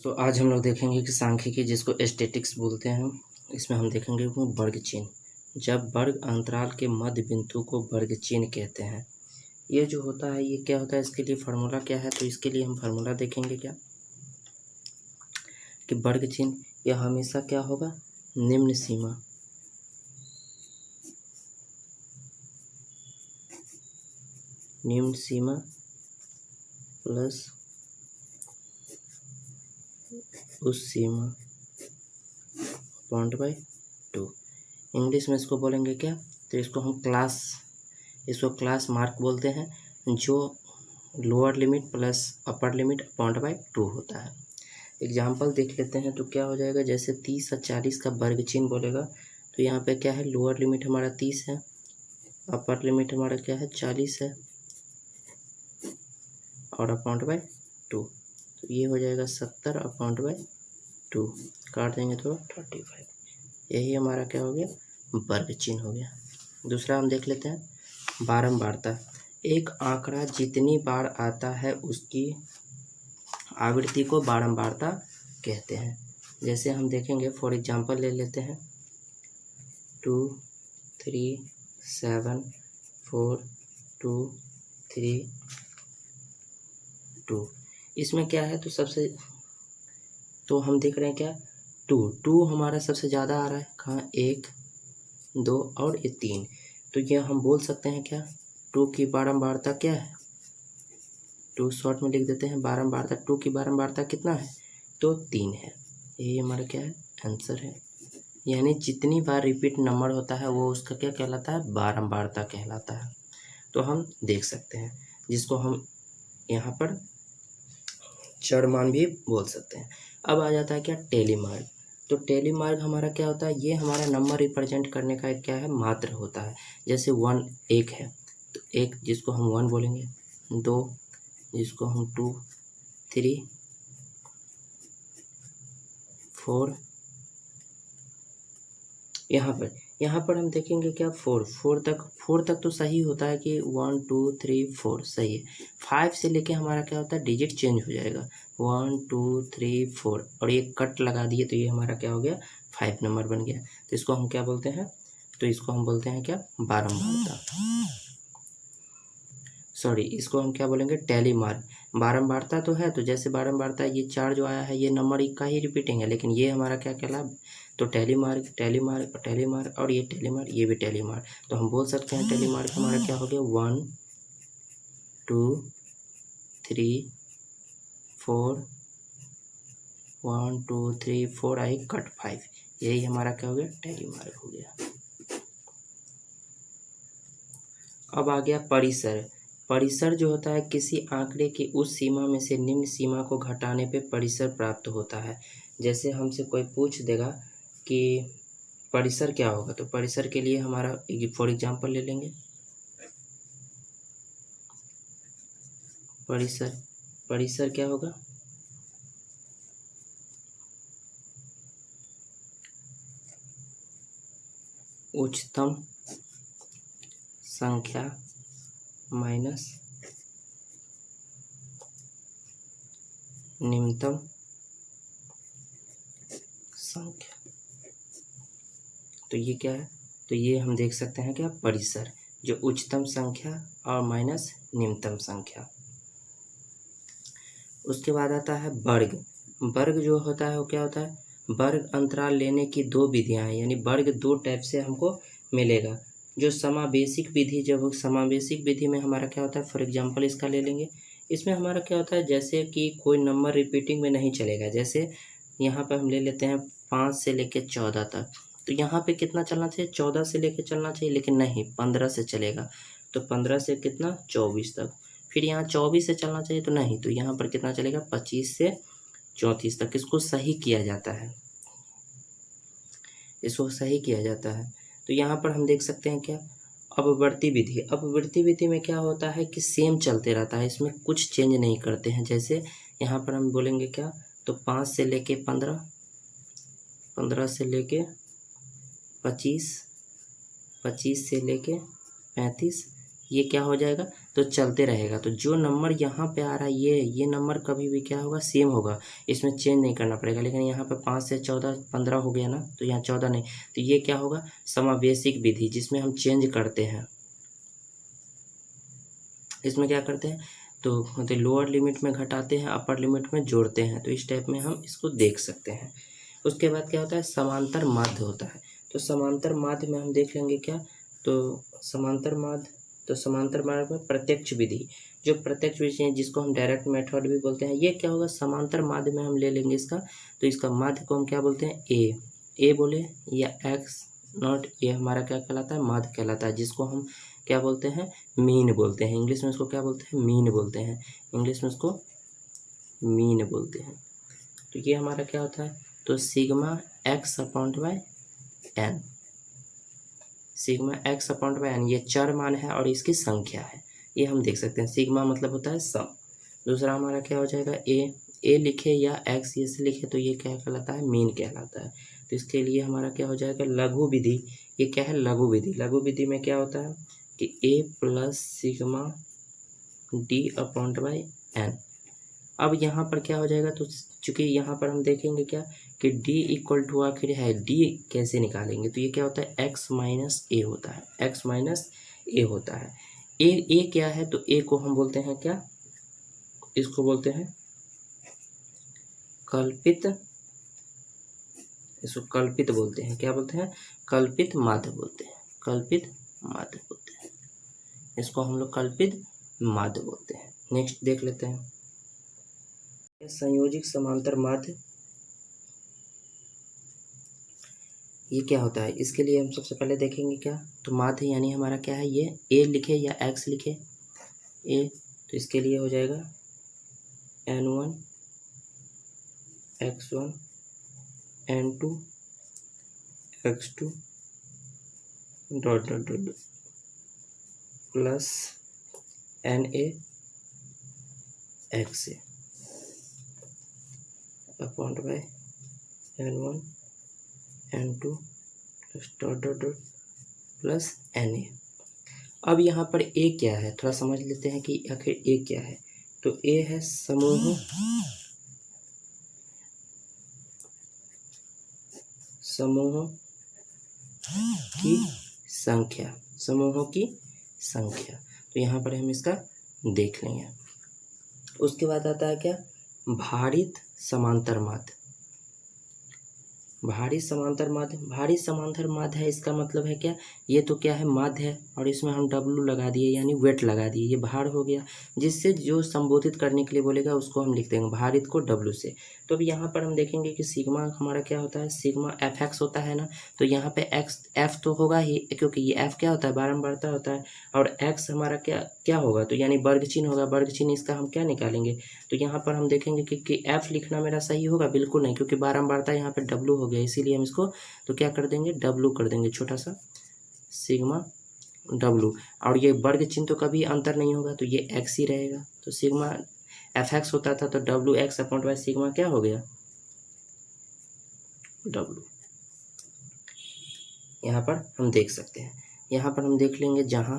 तो आज हम लोग देखेंगे कि सांख्यिकी जिसको एस्थेटिक्स बोलते हैं, इसमें हम देखेंगे वो वर्ग चिन्ह। जब वर्ग अंतराल के मध्य बिंदु को वर्ग चिन्ह कहते हैं। ये जो होता है ये क्या होता है, इसके लिए फार्मूला क्या है, तो इसके लिए हम फार्मूला देखेंगे क्या कि वर्ग चिन्ह यह हमेशा क्या होगा, निम्न सीमा प्लस उस सीमा पॉइंट बाई 2। इंग्लिश में इसको बोलेंगे क्या, तो इसको हम क्लास मार्क बोलते हैं, जो lower limit plus upper limit point by 2 होता है। एग्जाम्पल देख लेते हैं तो क्या हो जाएगा, जैसे 30 और 40 का वर्ग चिन्ह बोलेगा तो यहाँ पे क्या है, लोअर लिमिट हमारा 30 है, अपर लिमिट हमारा क्या है 40 है और अपॉइंट बाई 2, तो ये हो जाएगा 70 अपॉइंट बाई 2, काट देंगे तो 35। यही हमारा क्या हो गया, वर्ग चिन्ह हो गया। दूसरा हम देख लेते हैं बारंबारता। एक आंकड़ा जितनी बार आता है उसकी आवृत्ति को बारंबारता कहते हैं। जैसे हम देखेंगे, फॉर एग्जांपल ले लेते हैं 2 3 7 4 2 3 2। इसमें क्या है, तो हम देख रहे हैं क्या, 2 हमारा सबसे ज़्यादा आ रहा है, कहाँ 1 2 और ये 3, तो ये हम बोल सकते हैं क्या, 2 की बारंबारता क्या है, 2 शॉर्ट में लिख देते हैं बारंबारता, 2 की बारंबारता कितना है, तो 3 है। यही हमारा क्या है, आंसर है। यानी जितनी बार रिपीट नंबर होता है वो उसका क्या कहलाता है, बारंबारता कहलाता है। तो हम देख सकते हैं, जिसको हम यहाँ पर चर मान भी बोल सकते हैं। अब आ जाता है क्या, टेलीमार्क। तो टेलीमार्क हमारा क्या होता है, ये हमारा नंबर रिप्रेजेंट करने का एक क्या है, मात्र होता है। जैसे 1 है तो 1 जिसको हम 1 बोलेंगे, 2 जिसको हम 2, 3 4, यहाँ पर हम देखेंगे क्या, 4 तक तो सही होता है कि 1 2 3 4 सही है। 5 से लेके हमारा क्या होता है, डिजिट चेंज हो जाएगा, 1 2 3 4 और ये कट लगा दिए तो ये हमारा क्या हो गया, 5 नंबर बन गया। तो इसको हम क्या बोलते हैं, तो इसको हम बोलते हैं क्या, बारंबारता। सॉरी, इसको हम क्या बोलेंगे, टेलीमार्क। बारंबारता तो है, तो जैसे बारंबारता ये 4 जो आया है ये नंबर का ही रिपीटिंग है, लेकिन ये हमारा क्या कहला, तो टेलीमार्क और ये टेलीमार्क, ये भी टेलीमार्क। तो हम बोल सकते हैं टेलीमार्क हमारा क्या हो गया, 1 2 3 4 1 2 3 4 आई कट 5, यही हमारा क्या हो गया, टेलीमार्क हो गया। अब आ गया परिसर। परिसर जो होता है, किसी आंकड़े की उस सीमा में से निम्न सीमा को घटाने पे परिसर प्राप्त होता है। जैसे हमसे कोई पूछ देगा कि परिसर क्या होगा, तो परिसर के लिए हमारा फॉर एग्जांपल ले लेंगे, परिसर क्या होगा, उच्चतम संख्या माइनस निम्नतम संख्या। तो ये क्या है, तो ये हम देख सकते हैं क्या, परिसर, जो उच्चतम संख्या और माइनस निम्नतम संख्या। उसके बाद आता है वर्ग। वर्ग जो होता है वो क्या होता है, वर्ग अंतराल लेने की 2 विधियां हैं, यानी वर्ग 2 टाइप से हमको मिलेगा। जो समावेशिक विधि, जब समावेशिक विधि में हमारा क्या होता है, फॉर एग्जांपल इसका ले लेंगे, इसमें हमारा क्या होता है, जैसे कि कोई नंबर रिपीटिंग में नहीं चलेगा। जैसे यहाँ पर हम ले लेते हैं 5 से लेकर 14 तक, तो यहाँ पे कितना चलना चाहिए, 14 से लेकर चलना चाहिए, लेकिन नहीं 15 से चलेगा, तो 15 से कितना 24 तक। फिर यहाँ 24 से चलना चाहिए, तो नहीं, तो यहाँ पर कितना चलेगा, 25 से 34 तक। इसको सही किया जाता है, इसको सही किया जाता है। तो यहाँ पर हम देख सकते हैं क्या, अपवर्ती विधि। अपवर्ती विधि में क्या होता है कि सेम चलते रहता है, इसमें कुछ चेंज नहीं करते हैं। जैसे यहाँ पर हम बोलेंगे क्या, तो 5 से लेके 15, 15 से लेके 25, 25 से लेके 35, ये क्या हो जाएगा, तो चलते रहेगा। तो जो नंबर यहाँ पे आ रहा है ये नंबर कभी भी क्या होगा, सेम होगा, इसमें चेंज नहीं करना पड़ेगा। लेकिन यहाँ पे 5 से 14 15 हो गया ना, तो यहाँ 14 नहीं, तो ये क्या होगा, समावेशिक विधि, जिसमें हम चेंज करते हैं। इसमें क्या करते हैं, तो लोअर लिमिट में घटाते हैं, अपर लिमिट में जोड़ते हैं। तो इस टाइप में हम इसको देख सकते हैं। उसके बाद क्या होता है, समांतर माध्य होता है। तो समांतर माध्य में हम देख लेंगे क्या, तो समांतर माध्य में प्रत्यक्ष विधि, जो प्रत्यक्ष विधि है जिसको हम डायरेक्ट मेथड भी बोलते हैं, ये क्या होगा, समांतर माध्य में हम ले लेंगे इसका। तो इसका माध्य को हम क्या बोलते हैं, ए बोले, या एक्स नॉट, ये हमारा क्या कहलाता है, माध्य कहलाता है, जिसको हम क्या बोलते हैं, मीन बोलते हैं। इंग्लिश में इसको क्या बोलते हैं, मीन बोलते हैं। इंग्लिश में इसको मीन बोलते हैं। तो ये हमारा क्या होता है, तो sigma x upon by n, sigma x upon by n, ये चर मान है और इसकी संख्या है, ये हम देख सकते हैं। सिग्मा मतलब होता है सम। दूसरा हमारा क्या हो जाएगा, ए लिखे या एक्स ये से लिखे तो ये क्या कहलाता है, मीन कहलाता है। तो इसके लिए हमारा क्या हो जाएगा, लघु विधि। ये क्या है, लघु विधि। लघु विधि में क्या होता है कि A plus sigma D upon by N. अब यहाँ पर क्या हो जाएगा, तो चूंकि यहाँ पर हम देखेंगे क्या कि d इक्वल टू आखिर है, d कैसे निकालेंगे, तो ये क्या होता है, x माइनस ए होता है, x माइनस ए होता है। ए क्या है, तो a को हम बोलते हैं क्या, इसको बोलते हैं कल्पित, इसको कल्पित बोलते हैं। क्या बोलते हैं, कल्पित माध्य बोलते हैं, कल्पित माध्य बोलते हैं, इसको हम लोग कल्पित माध्य बोलते हैं। नेक्स्ट देख लेते हैं संयोजिक समांतर माध्य, ये क्या होता है। इसके लिए हम सबसे पहले देखेंगे क्या, तो माध्य यानी हमारा क्या है, ये ए लिखे या एक्स लिखे, ए, तो इसके लिए हो जाएगा n1 x1 n2 x2 dot dot dot plus na x ए upon bye n1 n2 dot dot dot plus na। अब यहाँ पर ए क्या है, थोड़ा समझ लेते हैं कि आखिर ए क्या है। तो ए है समूह की संख्या, समूहों की संख्या। तो यहाँ पर हम इसका देख लेंगे। उसके बाद आता है क्या, भारित समांतर माध्य। भारी समांतर माध्य है, इसका मतलब है क्या, ये तो क्या है, माध्य है और इसमें हम W लगा दिए यानी वेट लगा दिए, ये भार हो गया, जिससे जो संबोधित करने के लिए बोलेगा उसको हम लिख देंगे भारित को W से। तो अब यहाँ पर हम देखेंगे कि सिग्मा हमारा क्या होता है, सिग्मा fx होता है ना, तो यहाँ पे f तो होगा ही, क्योंकि ये f क्या होता है, बारंबारता होता है, और x हमारा क्या होगा, तो यानी वर्ग चिन्ह होगा, वर्ग चिन्ह इसका हम क्या निकालेंगे। तो यहाँ पर हम देखेंगे कि f लिखना मेरा सही होगा, बिल्कुल नहीं, क्योंकि बारंबारता यहाँ पे W हो गया, इसीलिए हम इसको तो क्या कर देंगे, W कर देंगे, छोटा सा सिग्मा W, और ये वर्ग चिन्ह तो कभी अंतर नहीं होगा, तो ये x ही रहेगा। तो सिग्मा fx होता था तो WX अपॉन बाय सिग्मा क्या हो गया, W। यहाँ पर हम देख सकते हैं, यहाँ पर हम देख लेंगे जहाँ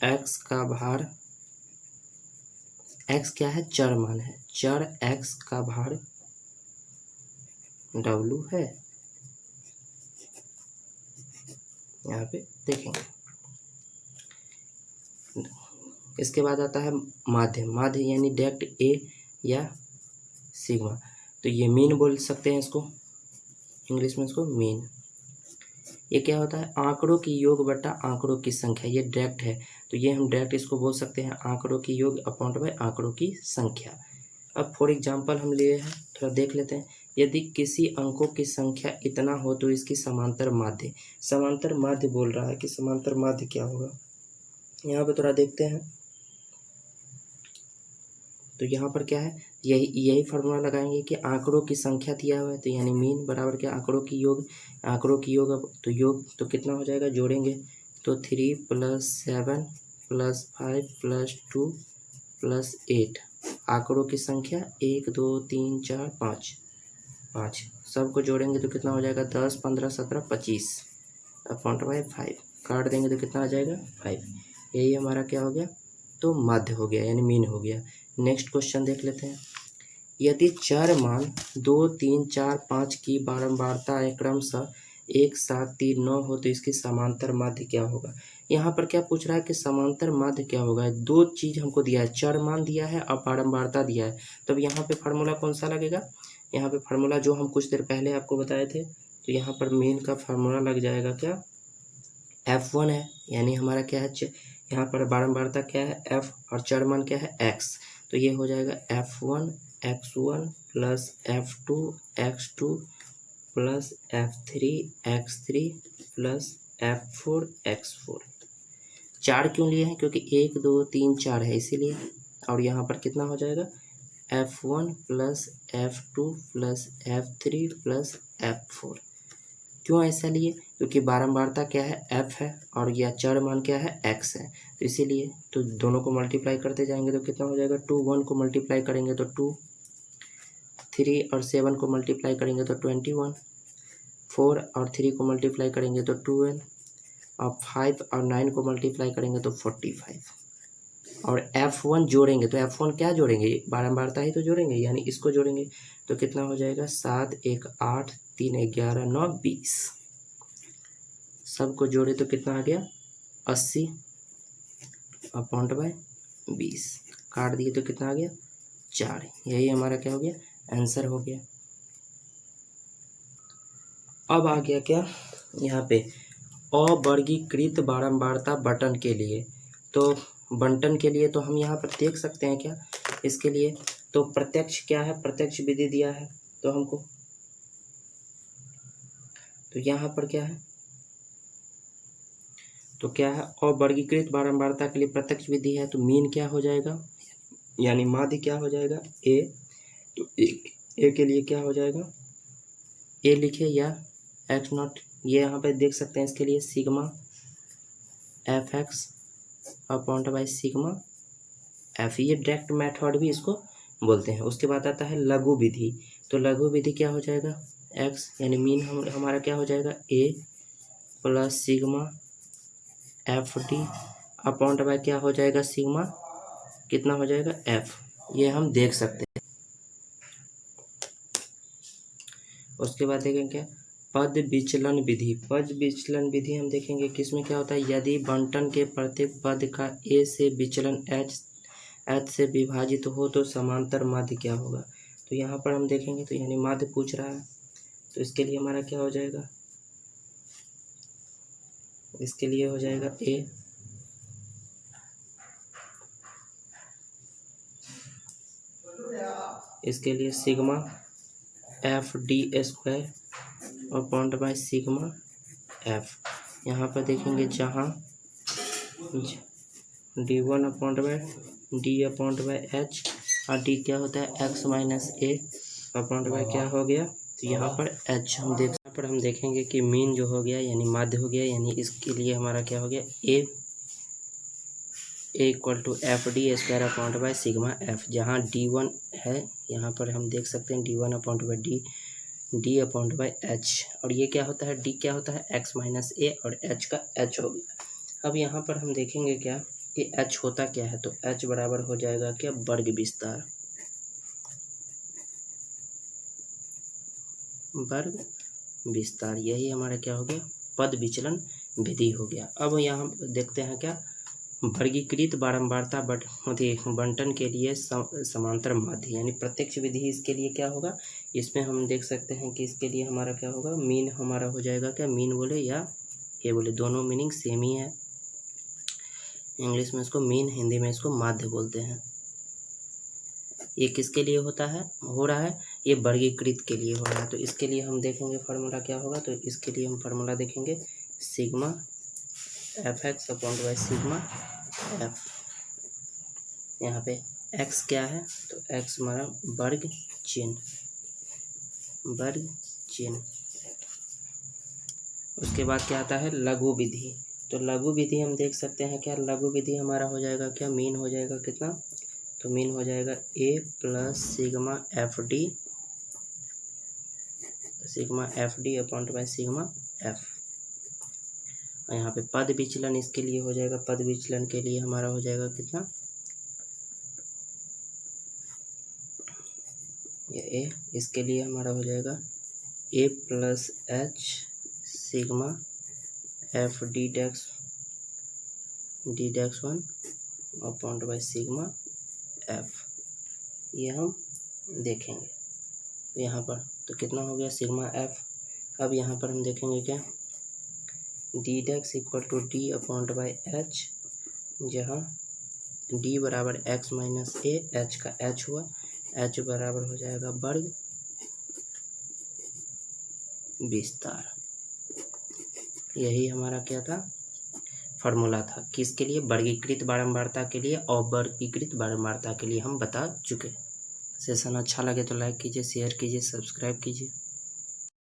x का भार, x क्या है, चर मान है, चर x का भार W है, यहाँ पे देखेंगे। इसके बाद आता है माध्य यानी डायरेक्ट ए या सिग्मा, तो ये मीन बोल सकते हैं इसको, इंग्लिश में इसको मीन। ये क्या होता है, आंकड़ों की योग बटा आंकड़ों की संख्या, ये डायरेक्ट है, तो ये हम डायरेक्ट इसको बोल सकते हैं आंकड़ों की योग अपॉन बाय आंकड़ों की संख्या। अब फॉर एग्जांपल हम लिए हैं, थोड़ा देख लेते हैं। यदि किसी अंकों की संख्या इतना हो तो इसकी समांतर माध्य बोल रहा है कि समांतर माध्य क्या होगा, यहाँ पे थोड़ा देखते हैं। तो यहाँ पर क्या है, यही फार्मूला लगाएंगे कि आंकड़ों की संख्या दिया हुआ है, तो यानी मीन बराबर क्या, आंकड़ों की योग, अब तो योग तो कितना हो जाएगा, जोड़ेंगे तो 3 + 7 + 5 + 2 + 8, आंकड़ों की संख्या 1 2 3 4 5 सबको जोड़ेंगे तो कितना हो जाएगा, 10 15 17 25, अपॉन बाय 5 काट देंगे तो कितना आ जाएगा 5। यही हमारा क्या हो गया, तो माध्य हो गया यानी मीन हो गया। नेक्स्ट क्वेश्चन देख लेते हैं। यदि चर मान 2, 3, 4, 5 की बारंबारता क्रमशः 1, 7, 3, 9 हो तो इसकी समांतर माध्य क्या होगा। यहाँ पर क्या पूछ रहा है कि समांतर माध्य क्या होगा। दो चीज हमको दिया है, चर मान दिया है और बारंबारता दिया है। तब यहाँ पे फार्मूला कौन सा लगेगा, यहाँ पे फार्मूला जो हम कुछ देर पहले आपको बताए थे, तो यहाँ पर मीन का फार्मूला लग जाएगा क्या, F1 है, यानी हमारा क्या है, यहाँ पर बारंबारता क्या है F और चर मान क्या है X। तो ये हो जाएगा F1 X1 plus F2 X2 plus F3 X3 plus F4 X4। चार क्यों लिए हैं, क्योंकि 1 2 3 4 है इसीलिए। और यहाँ पर कितना हो जाएगा F1 plus F2 plus F3 plus F4। क्यों ऐसा लिए, क्योंकि बारंबारता क्या है F है और यह चर मान क्या है X है, तो इसीलिए। तो दोनों को मल्टीप्लाई करते जाएंगे तो कितना हो जाएगा 2, 1 को मल्टीप्लाई करेंगे तो 2, 3 और 7 को मल्टीप्लाई करेंगे तो 21, 4 और 3 को मल्टीप्लाई करेंगे तो 12 और 5 और 9 को मल्टीप्लाई करेंगे तो 45। और F1 जोड़ेंगे तो F1 क्या जोड़ेंगे, बारंबारता ही तो जोड़ेंगे, यानी इसको जोड़ेंगे तो कितना हो जाएगा 7, 1 8, 3 11 9 20। सबको जोड़े तो कितना आ गया 80 अपॉन बाय 20। काट दिए तो कितना आ गया 4। यही हमारा क्या हो गया आंसर हो गया। अब आ गया क्या यहाँ पे अवर्गीकृत बारंबारता बंटन के लिए। तो बंटन के लिए तो हम यहाँ पर देख सकते हैं क्या, इसके लिए तो प्रत्यक्ष क्या है, प्रत्यक्ष विधि दिया है तो हमको, तो यहाँ पर क्या है, तो क्या है अवर्गीकृत बारंबारता के लिए प्रत्यक्ष विधि है, तो मीन क्या हो जाएगा, यानी माध्य क्या हो जाएगा ए। तो ए के लिए क्या हो जाएगा, ए लिखे या x0, ये यहाँ पे देख सकते हैं, इसके लिए sigma fx upon by sigma f, ये डायरेक्ट मेथड भी इसको बोलते हैं। उसके बाद आता है लघु विधि। तो लघु विधि क्या हो जाएगा x, यानी मीन हमारा क्या हो जाएगा a plus sigma F D upon by क्या हो जाएगा सिग्मा कितना हो जाएगा f, ये हम देख सकते हैं। उसके बाद देखेंगे क्या पद विचलन विधि। पद विचलन विधि हम देखेंगे किसमें क्या होता है, यदि बंटन के प्रत्येक पद का a से विचलन h से विभाजित हो तो समांतर माध्य क्या होगा। तो यहाँ पर हम देखेंगे तो यानी माध्य पूछ रहा है, तो इसके लिए हमारा क्या हो जाएगा, इसके लिए हो जाएगा a इसके लिए sigma F D square upon by sigma F. यहाँ पर देखेंगे जहाँ d1 upon bye D upon by H और डी क्या होता है x माइनस ए अपॉन बाय क्या हो गया, तो यहाँ पर h हम देखेंगे कि मीन जो हो गया यानी माध्य हो गया, यानी इसके लिए हमारा क्या हो गया A equal to F D square upon by sigma F, जहाँ d1 है यहाँ पर हम देख सकते हैं d1 upon bye D upon by H, और ये क्या होता है डी क्या होता है x माइनस ए और h का h हो गया। अब यहाँ पर हम देखेंगे क्या कि h होता क्या है, तो h बराबर हो जाएगा क्या वर्ग विस्तार, वर्ग विस्तार, यही हमारा क्या हो गया पद विचलन विधि हो गया। अब यहाँ देखते हैं क्या वर्गीकृत बारंबारता बंटन के लिए समांतर माध्य यानी प्रत्यक्ष विधि, इसके लिए क्या होगा, इसमें हम देख सकते हैं कि इसके लिए हमारा क्या होगा मीन हमारा हो जाएगा क्या, मीन बोले या ये बोले दोनों मीनिंग सेम ही है। इंग्लिश में इसको मीन, हिंदी में इसको माध्य बोलते हैं। ये किसके लिए होता है हो रहा है, ये वर्गीकृत के लिए हो रहा है। तो इसके लिए हम देखेंगे फार्मूला क्या होगा, तो इसके लिए हम फार्मूला देखेंगे sigma F x upon by sigma F. यहाँ पे x क्या है, तो x हमारा वर्ग चिन्ह, वर्ग चिन्ह। उसके बाद क्या आता है लघु विधि। तो लघु विधि हम देख सकते हैं क्या, लघु विधि हमारा हो जाएगा क्या मीन हो जाएगा कितना, तो मीन हो जाएगा a plus sigma F D upon by sigma F. और यहाँ पे पद विचलन इसके लिए हो जाएगा, पद विचलन के लिए हमारा हो जाएगा कितना, ये ए, इसके लिए हमारा हो जाएगा A plus H sigma F D dex 1 upon by sigma F, ये हम देखेंगे यहाँ पर। तो कितना हो गया सिग्मा एफ। अब यहाँ पर हम देखेंगे क्या, d dx equal to d upon by h, जहाँ डी बराबर एक्स माइनस ए, एच का एच हुआ, एच बराबर हो जाएगा वर्ग विस्तार। यही हमारा क्या था, फार्मूला था, किसके लिए, वर्गीकृत बारंबारता के लिए, अवर्गीकृत बारंबारता के लिए हम बता चुके। सेशन अच्छा लगे तो लाइक कीजिए, शेयर कीजिए, सब्सक्राइब कीजिए।